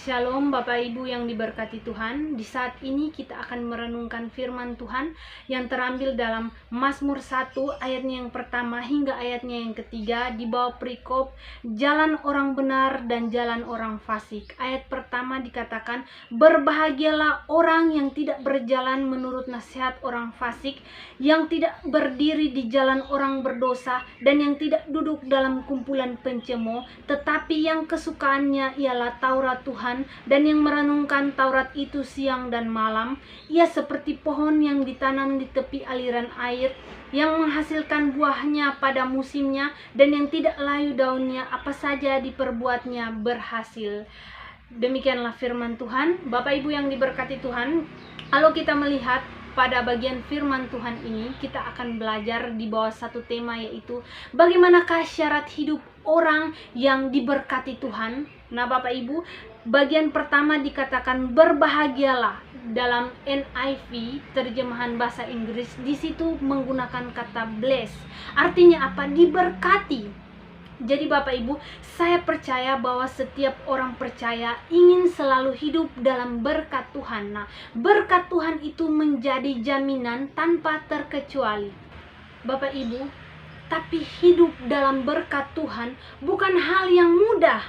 Shalom Bapak Ibu yang diberkati Tuhan. Di saat ini kita akan merenungkan firman Tuhan yang terambil dalam Mazmur 1 ayatnya yang pertama hingga ayatnya yang ketiga di bawah perikop jalan orang benar dan jalan orang fasik. Ayat pertama dikatakan, berbahagialah orang yang tidak berjalan menurut nasihat orang fasik, yang tidak berdiri di jalan orang berdosa, dan yang tidak duduk dalam kumpulan pencemooh, tetapi yang kesukaannya ialah Taurat Tuhan, dan yang merenungkan Taurat itu siang dan malam. Ia seperti pohon yang ditanam di tepi aliran air, yang menghasilkan buahnya pada musimnya, dan yang tidak layu daunnya, apa saja diperbuatnya berhasil. Demikianlah firman Tuhan. Bapak Ibu yang diberkati Tuhan, kalau kita melihat pada bagian firman Tuhan ini, kita akan belajar di bawah satu tema, yaitu bagaimanakah syarat hidup orang yang diberkati Tuhan. Nah Bapak Ibu, bagian pertama dikatakan berbahagialah. Dalam NIV terjemahan bahasa Inggris, di situ menggunakan kata bless. Artinya apa? Diberkati. Jadi Bapak Ibu, saya percaya bahwa setiap orang percaya ingin selalu hidup dalam berkat Tuhan. Nah, berkat Tuhan itu menjadi jaminan tanpa terkecuali. Bapak Ibu, tapi hidup dalam berkat Tuhan bukan hal yang mudah.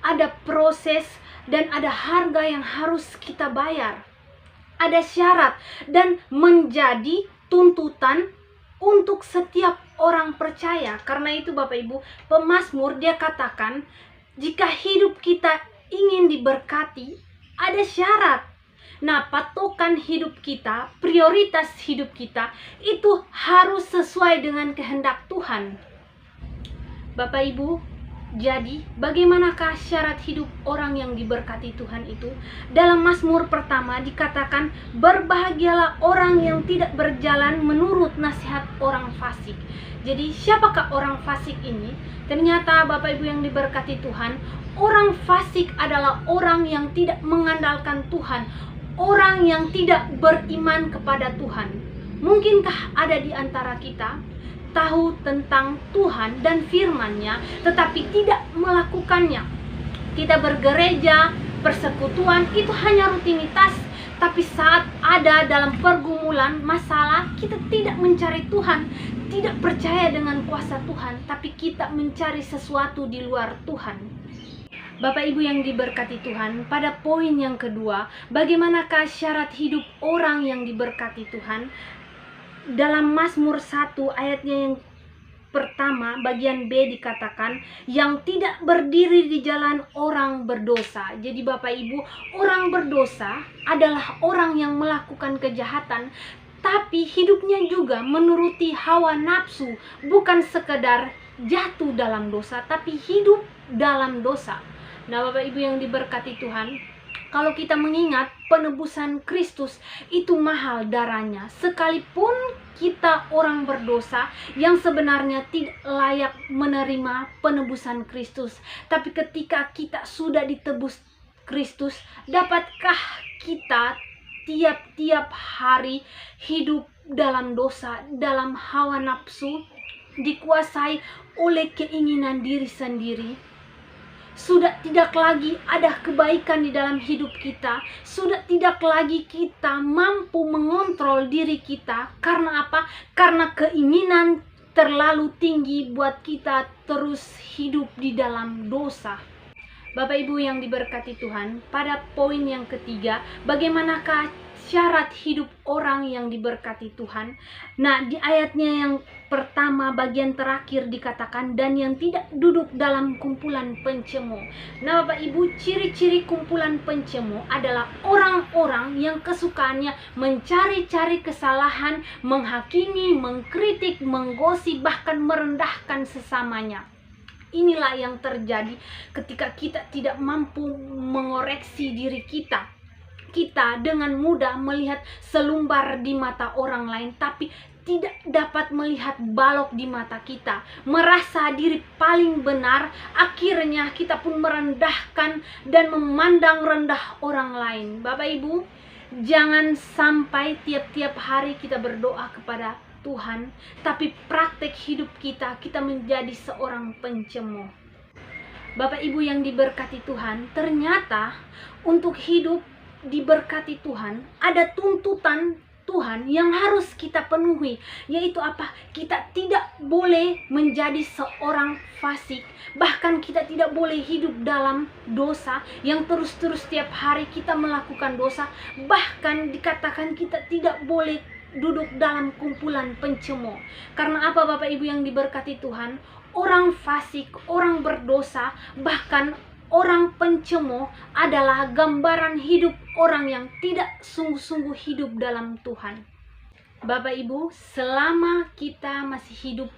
Ada proses dan ada harga yang harus kita bayar. Ada syarat dan menjadi tuntutan untuk setiap orang percaya. Karena itu Bapak Ibu, pemazmur dia katakan, jika hidup kita ingin diberkati, ada syarat. Nah, patokan hidup kita, prioritas hidup kita, itu harus sesuai dengan kehendak Tuhan. Bapak Ibu, jadi bagaimanakah syarat hidup orang yang diberkati Tuhan itu? Dalam Mazmur pertama dikatakan, berbahagialah orang yang tidak berjalan menurut nasihat orang fasik. Jadi siapakah orang fasik ini? Ternyata Bapak Ibu yang diberkati Tuhan, orang fasik adalah orang yang tidak mengandalkan Tuhan, orang yang tidak beriman kepada Tuhan. Mungkinkah ada di antara kita tahu tentang Tuhan dan firman-Nya, tetapi tidak melakukannya? Kita bergereja, persekutuan, itu hanya rutinitas. Tapi saat ada dalam pergumulan, masalah, kita tidak mencari Tuhan, tidak percaya dengan kuasa Tuhan, tapi kita mencari sesuatu di luar Tuhan. Bapak Ibu yang diberkati Tuhan, pada poin yang kedua, bagaimanakah syarat hidup orang yang diberkati Tuhan? Dalam Mazmur 1 ayatnya yang pertama bagian B dikatakan, yang tidak berdiri di jalan orang berdosa. Jadi Bapak Ibu, orang berdosa adalah orang yang melakukan kejahatan, tapi hidupnya juga menuruti hawa nafsu, bukan sekedar jatuh dalam dosa, tapi hidup dalam dosa. Nah Bapak Ibu yang diberkati Tuhan, kalau kita mengingat penebusan Kristus itu mahal darahnya, sekalipun kita orang berdosa yang sebenarnya tidak layak menerima penebusan Kristus. Tapi ketika kita sudah ditebus Kristus, dapatkah kita tiap-tiap hari hidup dalam dosa, dalam hawa nafsu, dikuasai oleh keinginan diri sendiri? Sudah tidak lagi ada kebaikan di dalam hidup kita. Sudah tidak lagi kita mampu mengontrol diri kita. Karena apa? Karena keinginan terlalu tinggi buat kita terus hidup di dalam dosa. Bapak Ibu yang diberkati Tuhan, pada poin yang ketiga, bagaimanakah syarat hidup orang yang diberkati Tuhan? Nah, di ayatnya yang pertama bagian terakhir dikatakan, dan yang tidak duduk dalam kumpulan pencemooh. Nah Bapak Ibu, ciri-ciri kumpulan pencemooh adalah orang-orang yang kesukaannya mencari-cari kesalahan, menghakimi, mengkritik, menggosip, bahkan merendahkan sesamanya. Inilah yang terjadi ketika kita tidak mampu mengoreksi diri kita. Kita dengan mudah melihat selumbar di mata orang lain, tapi tidak dapat melihat balok di mata kita. Merasa diri paling benar, akhirnya kita pun merendahkan dan memandang rendah orang lain. Bapak Ibu, jangan sampai tiap-tiap hari kita berdoa kepada Tuhan, tapi praktek hidup kita menjadi seorang pencemooh. Bapak Ibu yang diberkati Tuhan, ternyata untuk hidup diberkati Tuhan ada tuntutan Tuhan yang harus kita penuhi, yaitu apa? Kita tidak boleh menjadi seorang fasik, bahkan kita tidak boleh hidup dalam dosa yang terus-terus setiap hari kita melakukan dosa, bahkan dikatakan kita tidak boleh duduk dalam kumpulan pencemooh. Karena apa Bapak Ibu yang diberkati Tuhan? Orang fasik, orang berdosa, bahkan orang pencemooh adalah gambaran hidup orang yang tidak sungguh-sungguh hidup dalam Tuhan. Bapak Ibu, selama kita masih hidup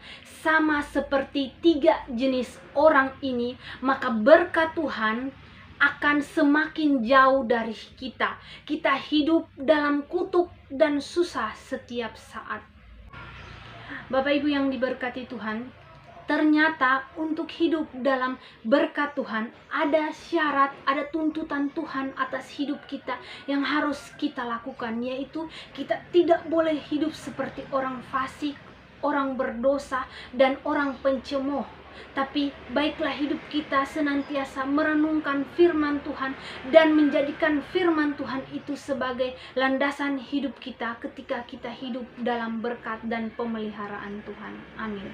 sama seperti 3 jenis orang ini, maka berkat Tuhan akan semakin jauh dari kita. Kita hidup dalam kutuk dan susah setiap saat. Bapak Ibu yang diberkati Tuhan, ternyata untuk hidup dalam berkat Tuhan ada syarat, ada tuntutan Tuhan atas hidup kita yang harus kita lakukan, yaitu kita tidak boleh hidup seperti orang fasik, orang berdosa, dan orang pencemooh. Tapi baiklah hidup kita senantiasa merenungkan firman Tuhan dan menjadikan firman Tuhan itu sebagai landasan hidup kita ketika kita hidup dalam berkat dan pemeliharaan Tuhan. Amin.